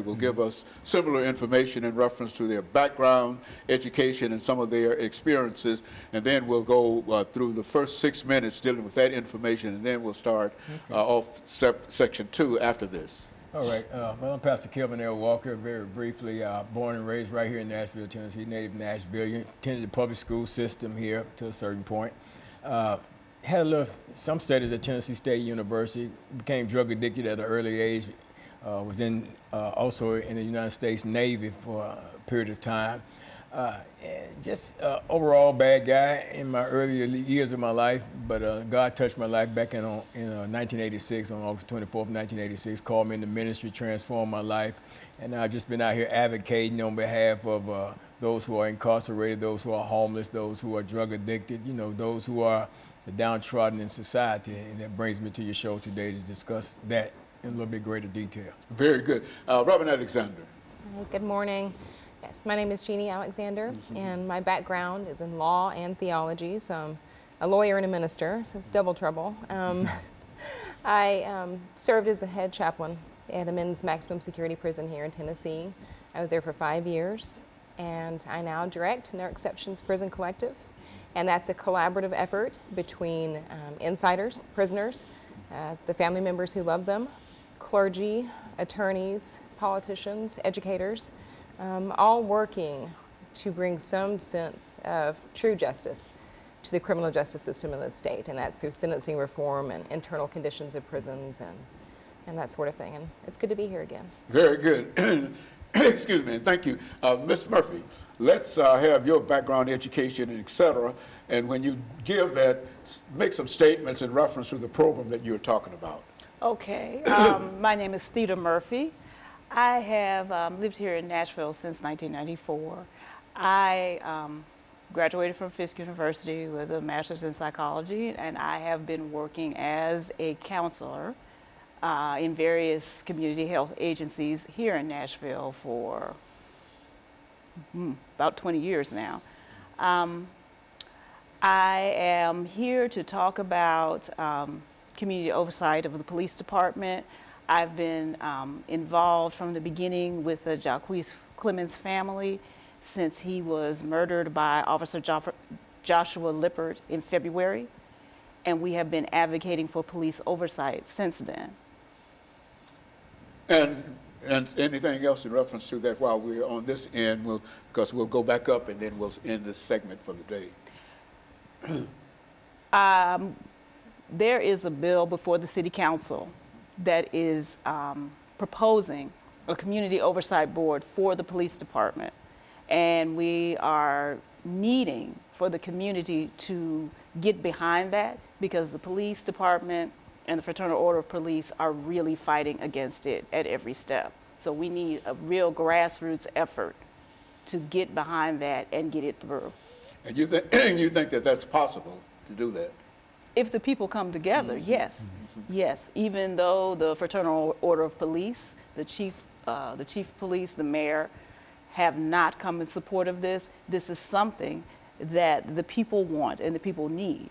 will give us similar information in reference to their background, education, and some of their experiences, and then we'll go through the first 6 minutes dealing with that information, and then we'll start off section 2 after this. All right. Well, I'm Pastor KWalker. Very briefly, born and raised right here in Nashville, Tennessee, native Nashvilleian. Attended the public school system here to a certain point. Had some studies at Tennessee State University. Became drug addicted at an early age. Was also in the United States Navy for a period of time. Just overall bad guy in my earlier years of my life, but God touched my life back in 1986, on August 24th, 1986, called me into ministry, transformed my life, and I've just been out here advocating on behalf of those who are incarcerated, those who are homeless, those who are drug addicted, you know, those who are the downtrodden in society, and that brings me to your show today to discuss that in a little bit greater detail. Very good. Reverend Alexander. Good morning. Yes, my name is JAlexander, and my background is in law and theology, so I'm a lawyer and a minister, so it's double trouble. I served as a head chaplain at a men's maximum security prison here in Tennessee. I was there for 5 years, and I now direct No Exceptions Prison Collective, and that's a collaborative effort between insiders, prisoners, the family members who love them, clergy, attorneys, politicians, educators, all working to bring some sense of true justice to the criminal justice system in the state, and that's through sentencing reform and internal conditions of prisons and that sort of thing. And it's good to be here again. Very good. Excuse me, and thank you. Ms. Murphy, let's have your background, education, and et cetera, and when you give that, make some statements in reference to the program that you're talking about. Okay. My name is Theda Murphy. I have lived here in Nashville since 1994. I graduated from Fisk University with a master's in psychology, and I have been working as a counselor in various community health agencies here in Nashville for about 20 years now. I am here to talk about community oversight of the police department. I've been involved from the beginning with the Jacques Clemens family since he was murdered by Officer Joshua Lippert in February, and we have been advocating for police oversight since then. And anything else in reference to that while we're on this end, because we'll go back up and then we'll end this segment for the day. There is a bill before the City Council that is proposing a community oversight board for the police department. And we are needing for the community to get behind that, because the police department and the Fraternal Order of Police are really fighting against it at every step. So we need a real grassroots effort to get behind that and get it through. And you think that that's possible to do that? If the people come together, yes. Yes, even though the Fraternal Order of Police, the chief police, the mayor, have not come in support of this, this is something that the people want and the people need.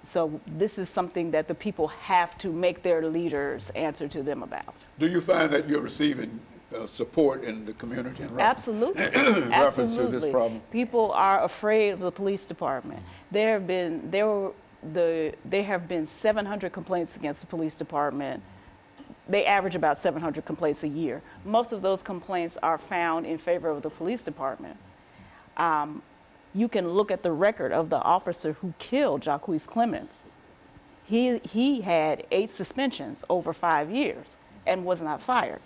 So this is something that the people have to make their leaders answer to them about. Do you find that you're receiving support in the community in reference, Absolutely. reference to this problem? People are afraid of the police department. There have been 700 complaints against the police department. They average about 700 complaints a year. Most of those complaints are found in favor of the police department. You can look at the record of the officer who killed Jacques Clemens. He had 8 suspensions over 5 years and was not fired.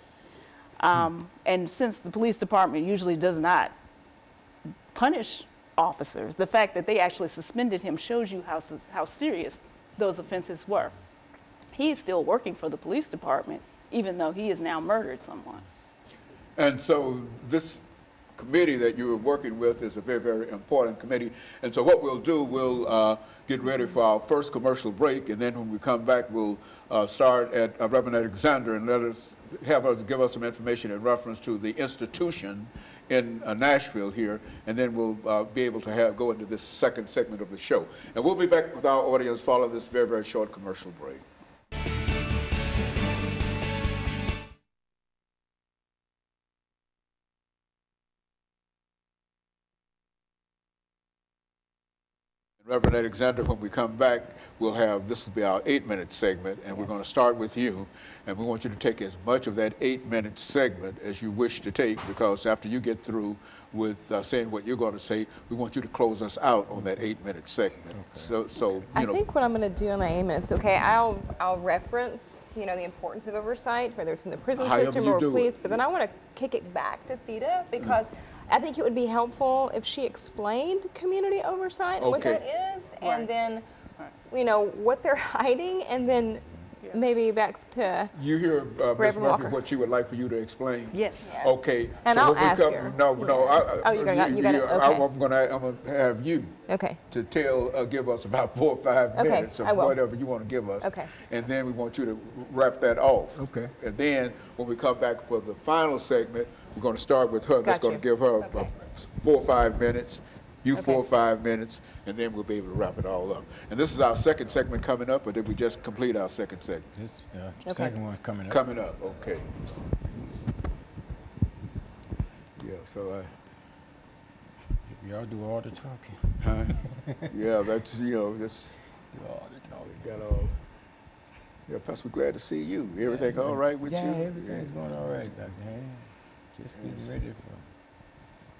And since the police department usually does not punish officers, the fact that they actually suspended him shows you how serious those offenses were. He's still working for the police department, even though he has now murdered someone. And so this committee that you were working with is a very, very important committee. And so what we'll do, we'll get ready for our first commercial break, and then when we come back, we'll start at Reverend Alexander and have her give us some information in reference to the institution in Nashville here, and then we'll be able to go into this second segment of the show. And we'll be back with our audience following this very, very short commercial break. Reverend Alexander, when we come back, we'll have, this will be our 8-minute segment, and we're going to start with you. And we want you to take as much of that 8-minute segment as you wish to take, because after you get through with saying what you're going to say, we want you to close us out on that 8-minute segment. Okay. So I think what I'm going to do in my 8 minutes, okay, I'll reference, you know, the importance of oversight, whether it's in the prison system or police, but then I want to kick it back to Theda, because I think it would be helpful if she explained community oversight and what that is, and then, you know, what they're hiding, and then maybe back to you hear Ms. Murphy Walker. what she would like for you to explain. Yes. Yeah. Okay. And so I'll when we ask come, her. No, You got it. Okay. I'm gonna have you. Okay. To give us about 4 or 5 minutes of whatever you want to give us. Okay. And then we want you to wrap that off. Okay. And then when we come back for the final segment, we're going to start with her. That's going to give her 4 or 5 minutes, you 4 or 5 minutes, and then we'll be able to wrap it all up. And this is our second segment coming up, or did we just complete our second segment? This second one's coming up. Coming up, okay. Yeah, so Y'all do all the talking. yeah, that's, you know, just Do all the talking. got all. Yeah, Pastor, we're glad to see you. Everything all right with you? Yeah, everything's going all right, Dr. Haney. Just getting ready for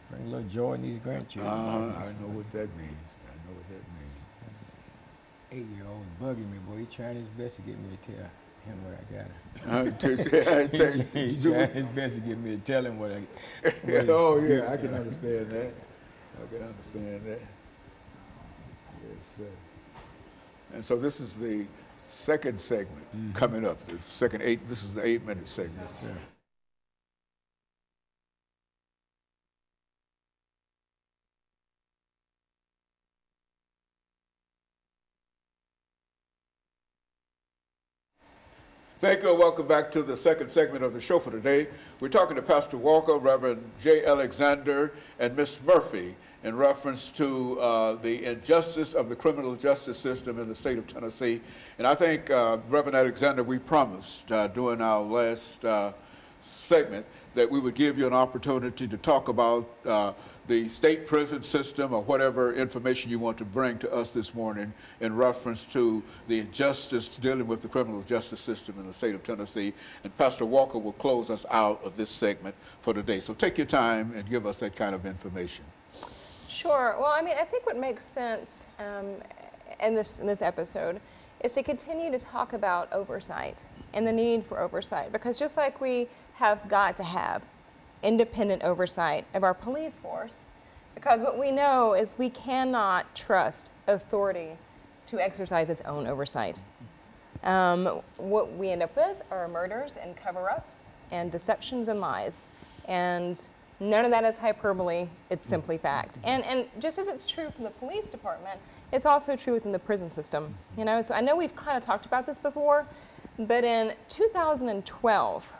bring a little joy in these grandchildren. I know what that means. I know what that means. 8-year-old bugging me, boy. He's trying his best to get me to tell him what I got. He's trying his best to get me to tell him what I got. Oh, yeah, I can understand that. I can understand that. Yes, sir. And so this is the second segment coming up. The second this is the 8-minute segment. Yes, sir. Thank you, and welcome back to the second segment of the show for today. We're talking to Pastor Walker, Reverend JAlexander, and Ms. Murphy in reference to the injustice of the criminal justice system in the state of Tennessee. And I think, Reverend Alexander, we promised during our last segment that we would give you an opportunity to talk about the state prison system or whatever information you want to bring to us this morning in reference to the injustice dealing with the criminal justice system in the state of Tennessee. And Pastor Walker will close us out of this segment for today. So take your time and give us that kind of information. Sure. Well, I mean, I think what makes sense in this episode is to continue to talk about oversight and the need for oversight, because just like we have got to have independent oversight of our police force, because what we know is we cannot trust authority to exercise its own oversight. What we end up with are murders and cover-ups and deceptions and lies, and none of that is hyperbole, it's simply fact. And just as it's true from the police department, it's also true within the prison system. You know, so I know we've kind of talked about this before, but in 2012,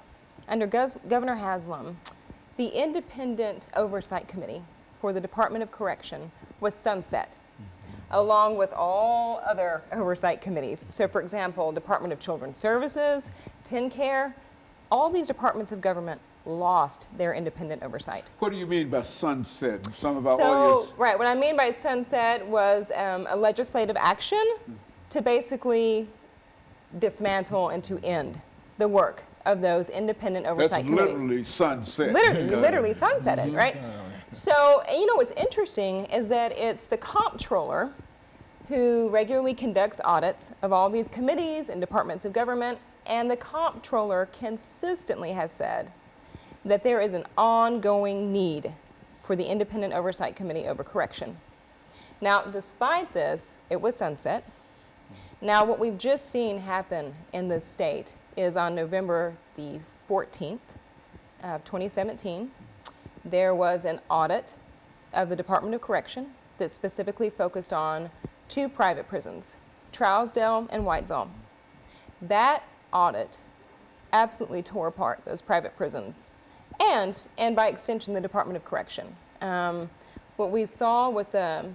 under Governor Haslam, the Independent Oversight Committee for the Department of Correction was sunset, along with all other oversight committees. So for example, Department of Children's Services, TennCare, all these departments of government lost their independent oversight. What do you mean by sunset? Some of our So, audience. right, what I mean by sunset was a legislative action to basically dismantle and to end the work of those independent oversight committees. That's literally sunset. Literally sunsetted, right? So, you know what's interesting is that it's the comptroller who regularly conducts audits of all these committees and departments of government, and the comptroller consistently has said that there is an ongoing need for the Independent Oversight Committee over correction. Now, despite this, it was sunset. Now, what we've just seen happen in this state is on November the 14th of 2017, there was an audit of the Department of Correction that specifically focused on 2 private prisons, Trousdale and Whiteville. That audit absolutely tore apart those private prisons and by extension, the Department of Correction. What we saw with the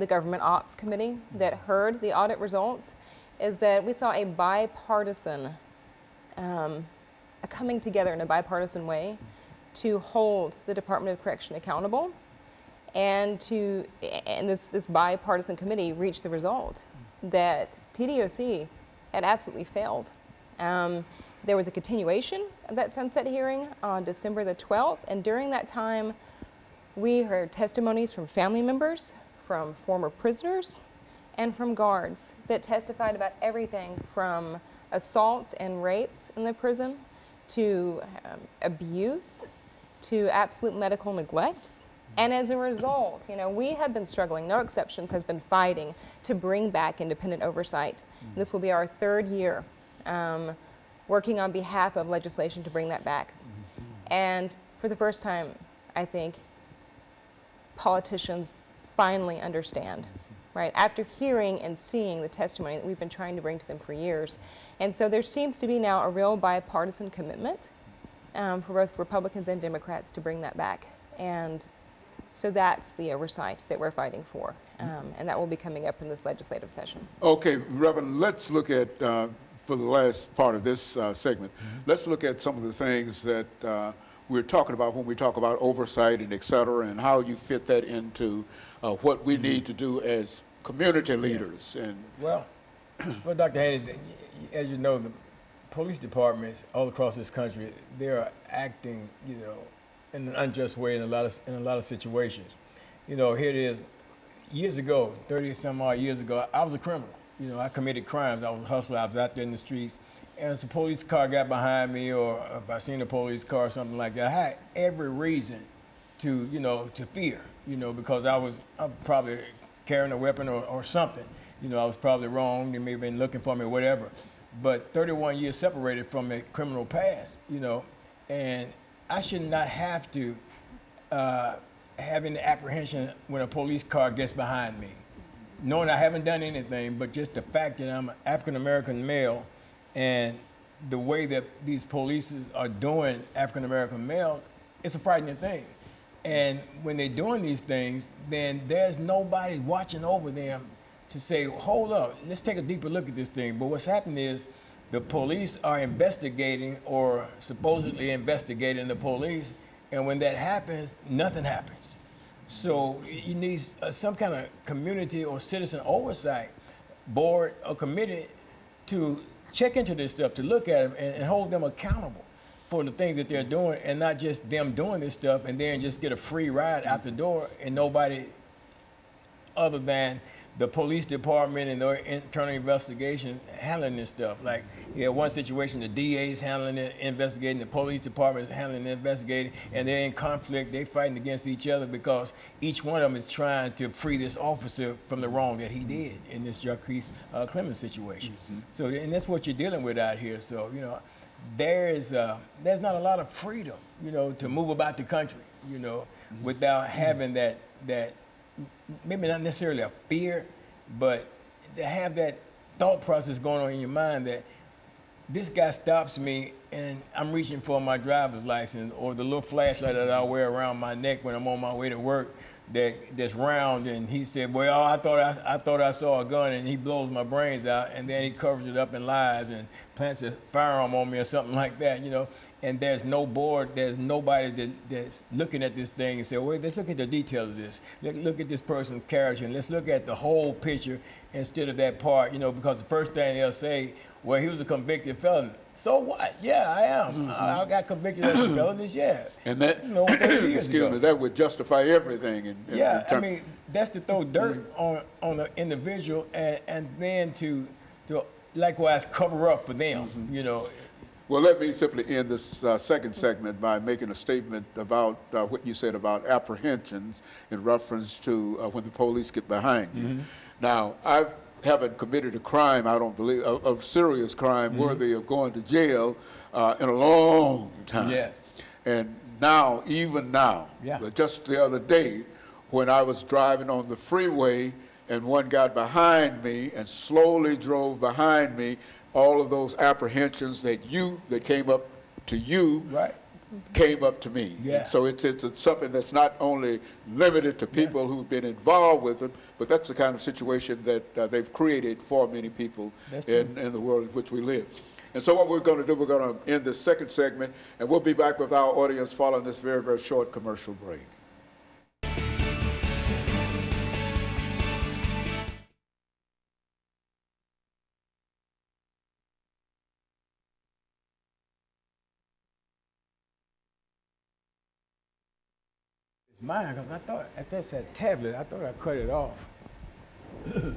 Government Ops Committee that heard the audit results is that we saw a bipartisan, a coming together in a bipartisan way to hold the Department of Correction accountable and this bipartisan committee reached the result that TDOC had absolutely failed. There was a continuation of that sunset hearing on December the 12th, and during that time, we heard testimonies from family members, from former prisoners, and from guards that testified about everything from assaults and rapes in the prison to abuse to absolute medical neglect. And as a result, you know, we have been struggling. No Exceptions has been fighting to bring back independent oversight. This will be our 3rd year working on behalf of legislation to bring that back. And for the first time, I think politicians finally understand, right? After hearing and seeing the testimony that we've been trying to bring to them for years. And so there seems to be now a real bipartisan commitment for both Republicans and Democrats to bring that back. And so that's the oversight that we're fighting for. And that will be coming up in this legislative session. Okay, Reverend, let's look at, for the last part of this segment, let's look at some of the things that we're talking about when we talk about oversight and et cetera, and how you fit that into what we need to do as community leaders. And well, Dr. Haney, as you know, the police departments all across this country, they are acting, you know, in an unjust way in a lot of situations. You know, here it is. Years ago, 30-some odd years ago, I was a criminal. You know, I committed crimes. I was a hustler. I was out there in the streets. And if a police car got behind me, or if I seen a police car or something like that, I had every reason to, you know, to fear, you know, because I'm probably carrying a weapon or something. You know, I was probably wrong. They may have been looking for me or whatever. But 31 years separated from a criminal past, you know, and I should not have to have any apprehension when a police car gets behind me, knowing I haven't done anything, but just the fact that I'm an African-American male, and the way that these police are doing African-American males, it's a frightening thing. And when they're doing these things, then there's nobody watching over them to say, hold up, let's take a deeper look at this thing. But what's happening is the police are investigating, or supposedly investigating the police, and when that happens, nothing happens. So you need some kind of community or citizen oversight board or committee to check into this stuff, to look at them and hold them accountable for the things that they're doing, and not just them doing this stuff and then just get a free ride out the door and nobody other than the police department and their internal investigation handling this stuff. Like, yeah, one situation, the DA is handling it, investigating, the police department is handling it, investigating, and they're in conflict, they're fighting against each other because each one of them is trying to free this officer from the wrong that he did in this Jacquees Clemens situation. So, and that's what you're dealing with out here. So, you know, there's not a lot of freedom, you know, to move about the country, you know, without having that maybe not necessarily a fear, but to have that thought process going on in your mind that this guy stops me and I'm reaching for my driver's license, or the little flashlight that I wear around my neck when I'm on my way to work that's round, and he said, well, I thought I saw a gun, and he blows my brains out, and then he covers it up and lies and plants a firearm on me or something like that, you know. And there's no board, there's nobody that's looking at this thing and say, wait, let's look at the details of this. Look at this person's character, and let's look at the whole picture instead of that part, you know, because the first thing they'll say, well, he was a convicted felon. So what? Yeah, I am. I got convicted as a felon this year. And that, you know, 30 years excuse ago. me, that would justify everything. I mean, that's to throw dirt on the individual and then to likewise cover up for them, you know. Well, let me simply end this second segment by making a statement about what you said about apprehensions in reference to when the police get behind you. Now, I haven't committed a crime, I don't believe, a serious crime worthy of going to jail in a long time. Yeah. And now, even now, just the other day, when I was driving on the freeway and one got behind me and slowly drove behind me, all of those apprehensions that came up to you came up to me. Yeah. So it's something that's not only limited to people who've been involved with it, but that's the kind of situation that they've created for many people in the world in which we live. And so what we're going to do, we're going to end this second segment, and we'll be back with our audience following this very, very short commercial break. It's mine, 'cause I thought, if that's that tablet, I thought I cut it off. I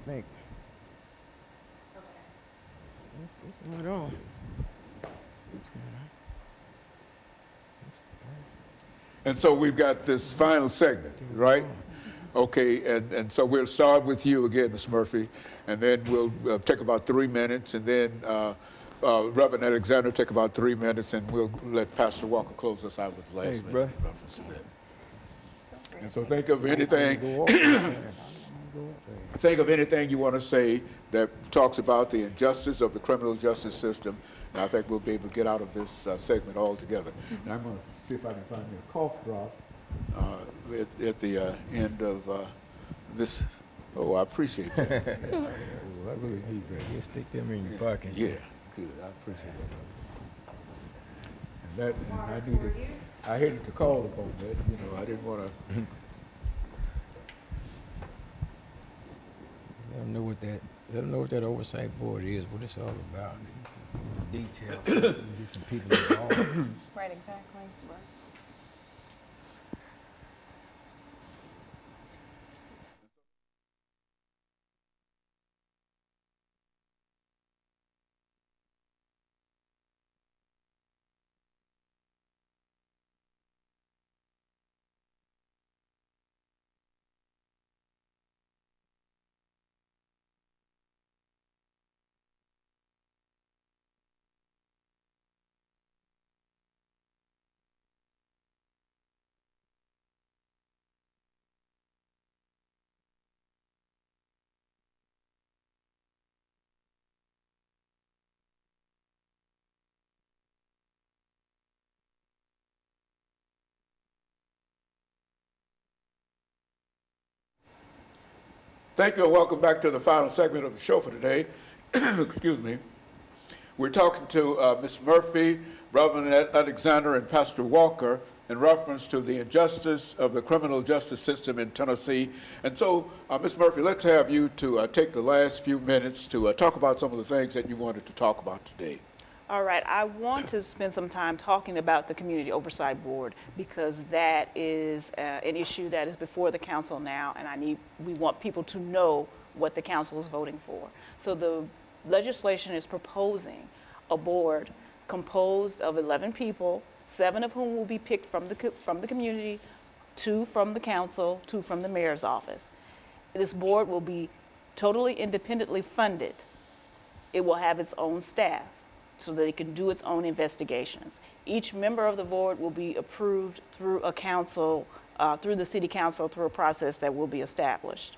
think. What's going on? What's going on? And so we've got this final segment, right? Okay, and so we'll start with you again, Ms. Murphy, and then we'll take about 3 minutes, and then Reverend Alexander take about 3 minutes, and we'll let Pastor Walker close us out with the last minute reference to that. And so think of anything, think of anything you want to say that talks about the injustice of the criminal justice system, and I think we'll be able to get out of this segment altogether. And I'm going to see if I can find me a cough drop at the end of this. Oh, I appreciate that. Yeah, I really need that. You stick them in your pocket. Yeah, good. I appreciate that. And I needed. I hated to call upon that. You know, I didn't want to. Let them know what that. Let them know what that oversight board is. What it's all about. Detail. Get some people involved. Right, exactly. Right. Thank you and welcome back to the final segment of the show for today. Excuse me. We're talking to Ms. Murphy, Reverend Alexander, and Pastor Walker in reference to the injustice of the criminal justice system in Tennessee. And so, Ms. Murphy, let's have you to take the last few minutes to talk about some of the things that you wanted to talk about today. All right, I want to spend some time talking about the Community Oversight Board because that is an issue that is before the council now, and we want people to know what the council is voting for. So the legislation is proposing a board composed of 11 people, 7 of whom will be picked from the community, 2 from the council, 2 from the mayor's office. This board will be totally independently funded. It will have its own staff, so that it can do its own investigations. Each member of the board will be approved through a council, through the city council, through a process that will be established.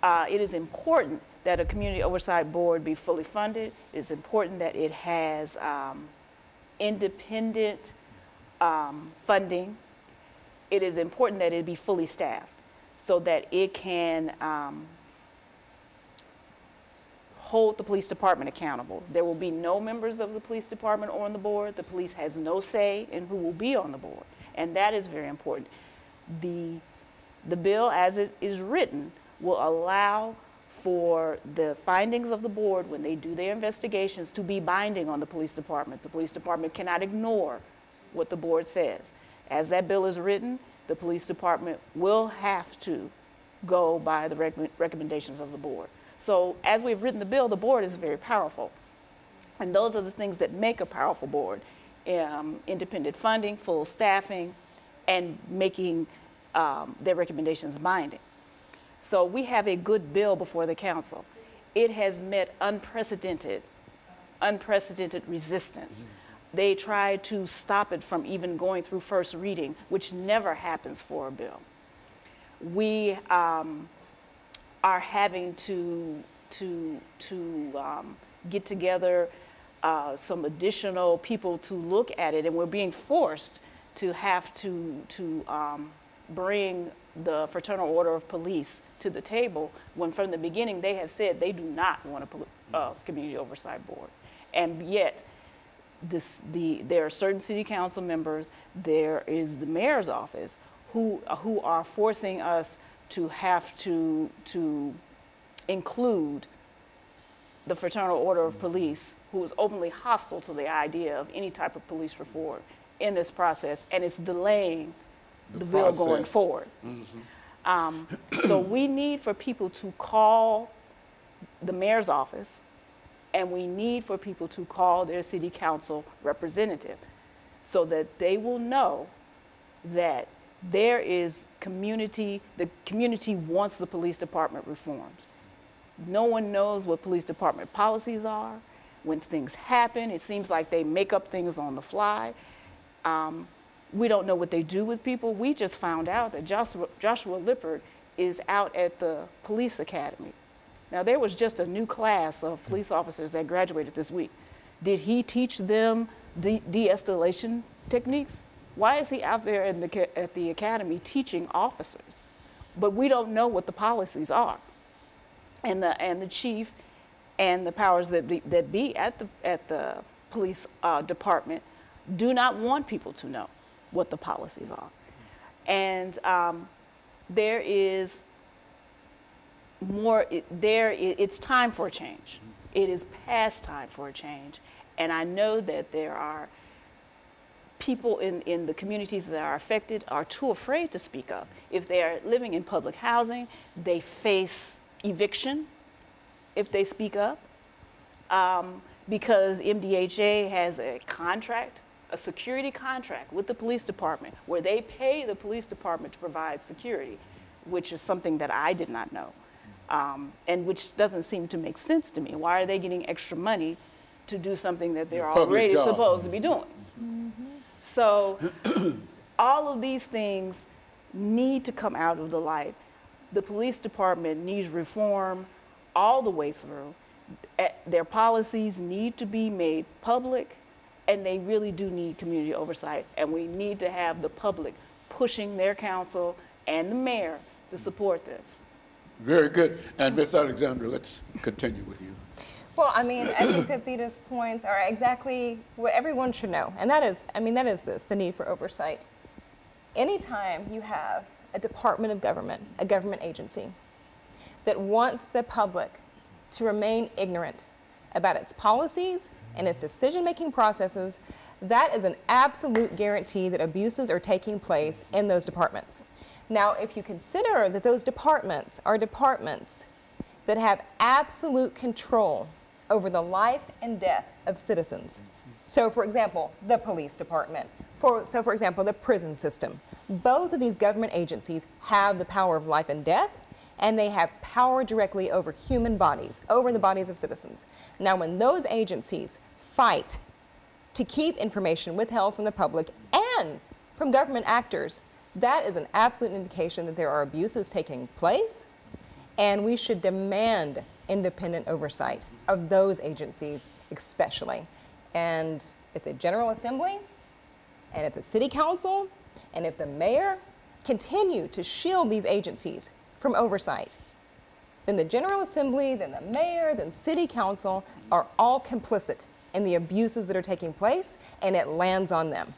It is important that a community oversight board be fully funded. It is important that it has independent funding. It is important that it be fully staffed so that it can hold the police department accountable. There will be no members of the police department on the board. The police has no say in who will be on the board, and that is very important. The bill, as it is written, will allow for the findings of the board when they do their investigations to be binding on the police department. The police department cannot ignore what the board says. As that bill is written, the police department will have to go by the recommendations of the board. So as we've written the bill, the board is very powerful. And those are the things that make a powerful board. Independent funding, full staffing, and making their recommendations binding. So we have a good bill before the council. It has met unprecedented resistance. They tried to stop it from even going through first reading, which never happens for a bill. We are having to get together some additional people to look at it, and we're being forced to have to bring the Fraternal Order of Police to the table when from the beginning they have said they do not want a community oversight board. And yet there are certain city council members, there is the mayor's office who are forcing us to have to include the Fraternal Order of Police, who is openly hostile to the idea of any type of police reform in this process, and it's delaying the bill going forward. So we need for people to call the mayor's office, and we need for people to call their city council representative so that they will know that there is community, the community wants the police department reformed. No one knows what police department policies are. When things happen, it seems like they make up things on the fly. We don't know what they do with people. We just found out that Joshua Lippard is out at the police academy. Now, there was just a new class of police officers that graduated this week. Did he teach them de-escalation techniques? Why is he out there at the academy teaching officers? But we don't know what the policies are. And the chief and the powers that be at the police department do not want people to know what the policies are. And there is more, it's time for a change. It is past time for a change. And I know that there are people in the communities that are affected are too afraid to speak up. If they are living in public housing, they face eviction if they speak up, because MDHA has a contract, a security contract with the police department where they pay the police department to provide security, which is something that I did not know, and which doesn't seem to make sense to me. Why are they getting extra money to do something that they're already supposed to be doing? So all of these things need to come out of the light. The police department needs reform all the way through. Their policies need to be made public, and they really do need community oversight. And we need to have the public pushing their council and the mayor to support this. Very good. And Ms. Alexander, let's continue with you. Well, I mean, I think that Theta's points are exactly what everyone should know. And that is, the need for oversight. Anytime you have a department of government, a government agency, that wants the public to remain ignorant about its policies and its decision-making processes, that is an absolute guarantee that abuses are taking place in those departments. Now, if you consider that those departments are departments that have absolute control over the life and death of citizens. So, for example, the police department. For example, the prison system. Both of these government agencies have the power of life and death, and they have power directly over human bodies, over the bodies of citizens. Now, when those agencies fight to keep information withheld from the public and from government actors, that is an absolute indication that there are abuses taking place, and we should demand independent oversight of those agencies especially. And if the General Assembly and if the City Council and if the mayor continue to shield these agencies from oversight, then the General Assembly, then the mayor, then City Council are all complicit in the abuses that are taking place, and it lands on them.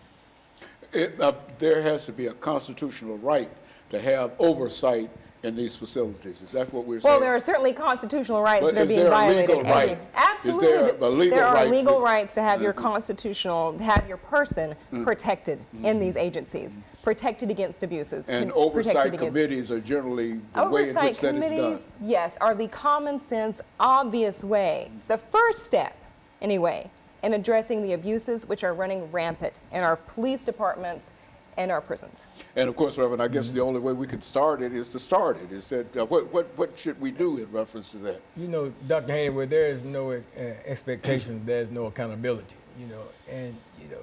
There has to be a constitutional right to have oversight in these facilities. Is that what we're saying? Well, there are certainly constitutional rights that are being violated. Right? Absolutely. There are legal rights to have your your person protected in these agencies, protected against abuses. And oversight committees are generally the way in which that is done. Oversight committees, yes, are the common sense, obvious way, the first step, anyway, in addressing the abuses which are running rampant in our police departments and our prisons. And of course, Reverend, I guess the only way we can start it is to start it. Is that what should we do in reference to that? You know, Dr. Haney, where there is no expectation, there's no accountability. You know, and you know,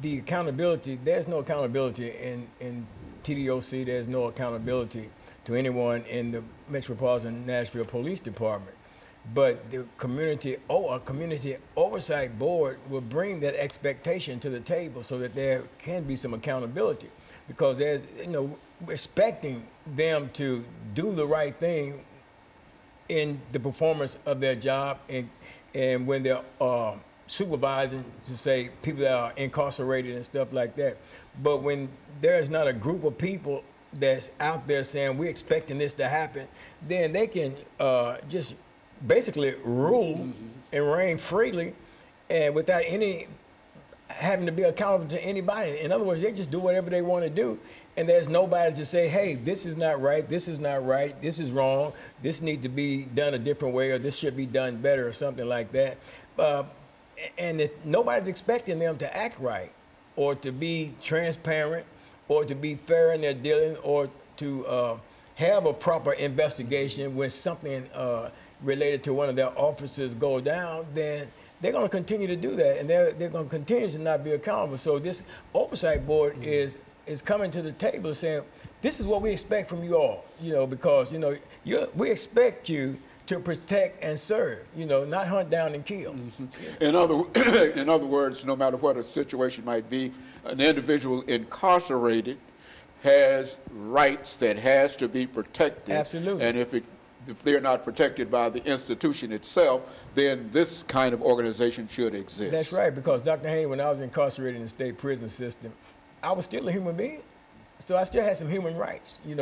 the accountability. There's no accountability in TDOC. There's no accountability to anyone in the Metropolitan Nashville Police Department. But the community oversight board will bring that expectation to the table so that there can be some accountability, because there's, you know, expecting them to do the right thing in the performance of their job, and when they're supervising, to say, people that are incarcerated and stuff like that. But when there's not a group of people that's out there saying we're expecting this to happen, then they can just basically rule and reign freely and without any having to be accountable to anybody. In other words, they just do whatever they want to do. And there's nobody to say, hey, this is not right, this is not right, this is wrong, this needs to be done a different way, or this should be done better, or something like that. And if nobody's expecting them to act right, or to be transparent, or to be fair in their dealing, or to have a proper investigation when something related to one of their officers go down, then they're going to continue to do that, and they're going to continue to not be accountable. So this oversight board is coming to the table saying, this is what we expect from you all, because, we expect you to protect and serve, not hunt down and kill. Mm-hmm. In other words, no matter what a situation might be, an individual incarcerated has rights that has to be protected. Absolutely. And if they're not protected by the institution itself, then this kind of organization should exist. That's right, because Dr. Haney, when I was incarcerated in the state prison system, I was still a human being. So I still had some human rights, And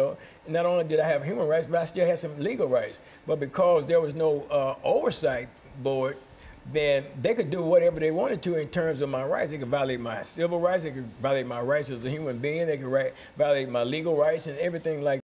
not only did I have human rights, but I still had some legal rights. But because there was no oversight board, then they could do whatever they wanted to in terms of my rights. They could violate my civil rights, they could violate my rights as a human being, they could violate my legal rights and everything like that.